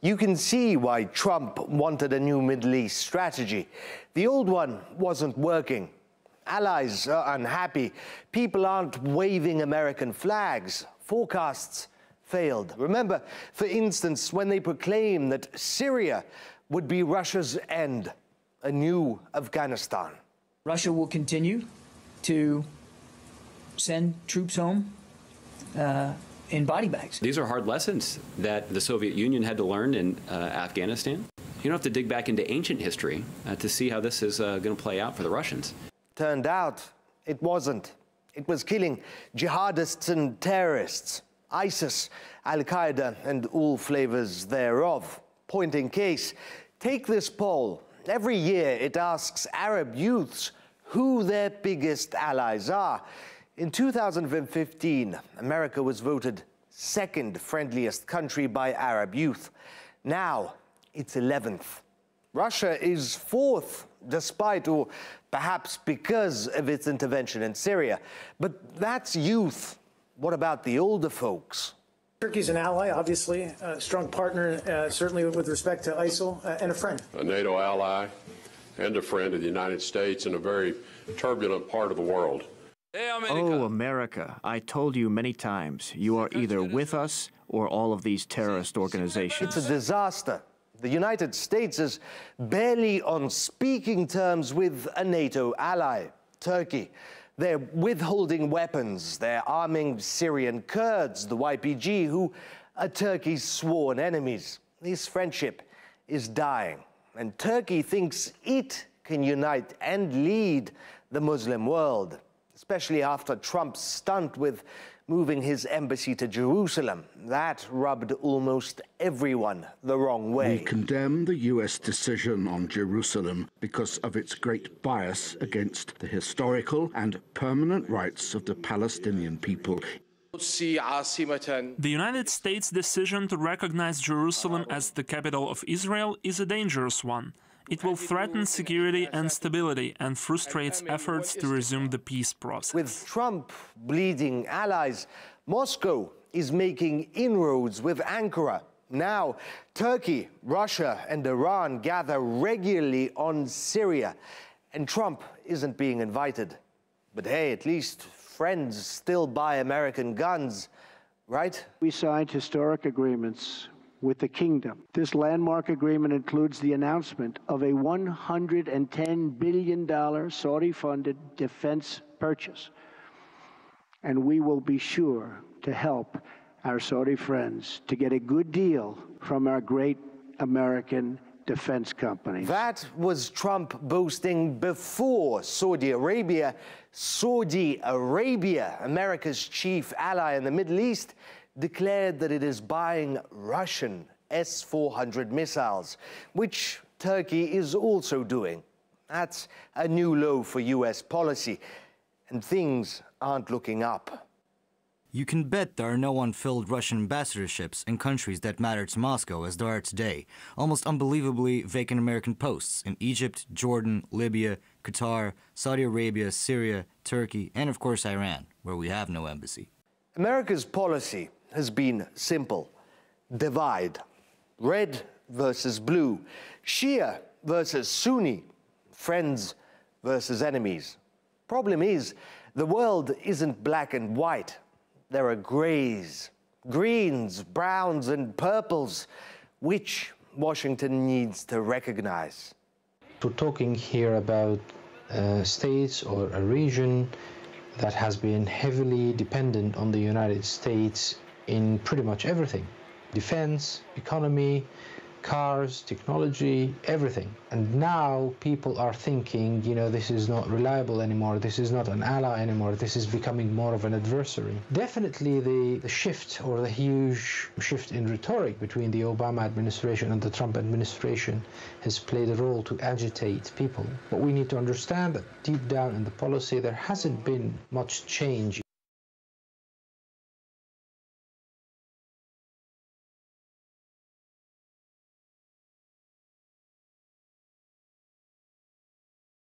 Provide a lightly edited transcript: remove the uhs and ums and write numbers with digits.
You can see why Trump wanted a new Middle East strategy. The old one wasn't working. Allies are unhappy. People aren't waving American flags. Forecasts failed. Remember, for instance, when they proclaimed that Syria would be Russia's end, a new Afghanistan. Russia will continue to send troops home in body bags. These are hard lessons that the Soviet Union had to learn in Afghanistan. You don't have to dig back into ancient history to see how this is going to play out for the Russians. Turned out it wasn't. It was killing jihadists and terrorists, ISIS, Al-Qaeda, and all flavors thereof. Point in case, take this poll. Every year it asks Arab youths who their biggest allies are. In 2015, America was voted second friendliest country by Arab youth. Now it's 11th. Russia is fourth, despite or perhaps because of its intervention in Syria. But that's youth. What about the older folks? Turkey's an ally, obviously, a strong partner, certainly with respect to ISIL, and a friend. A NATO ally and a friend of the United States in a very turbulent part of the world. Oh, America, I told you many times, you are either with us or all of these terrorist organizations. It's a disaster. The United States is barely on speaking terms with a NATO ally, Turkey. They're withholding weapons. They're arming Syrian Kurds, the YPG, who are Turkey's sworn enemies. This friendship is dying, and Turkey thinks it can unite and lead the Muslim world, especially after Trump's stunt with moving his embassy to Jerusalem. That rubbed almost everyone the wrong way. We condemn the U.S. decision on Jerusalem because of its great bias against the historical and permanent rights of the Palestinian people. The United States' decision to recognize Jerusalem as the capital of Israel is a dangerous one. It will threaten security and stability and frustrates efforts to resume the peace process. With Trump bleeding allies, Moscow is making inroads with Ankara. Now, Turkey, Russia, and Iran gather regularly on Syria, and Trump isn't being invited. But hey, at least friends still buy American guns, right? We signed historic agreements with the kingdom. This landmark agreement includes the announcement of a $110 billion Saudi-funded defense purchase. And we will be sure to help our Saudi friends to get a good deal from our great American defense companies. That was Trump boasting before Saudi Arabia. Saudi Arabia, America's chief ally in the Middle East, declared that it is buying Russian S-400 missiles, which Turkey is also doing. That's a new low for U.S. policy, and things aren't looking up. You can bet there are no unfilled Russian ambassadorships in countries that matter to Moscow as there are today. Almost unbelievably vacant American posts in Egypt, Jordan, Libya, Qatar, Saudi Arabia, Syria, Turkey, and of course Iran, where we have no embassy. America's policy has been simple. Divide. Red versus blue. Shia versus Sunni. Friends versus enemies. Problem is, the world isn't black and white. There are grays, greens, browns, and purples, which Washington needs to recognize. We're talking here about states or a region that has been heavily dependent on the United States in pretty much everything. Defense, economy, cars, technology, everything. And now people are thinking, you know, this is not reliable anymore, this is not an ally anymore, this is becoming more of an adversary. Definitely the shift, or the huge shift in rhetoric between the Obama administration and the Trump administration has played a role to agitate people. But we need to understand that deep down in the policy there hasn't been much change.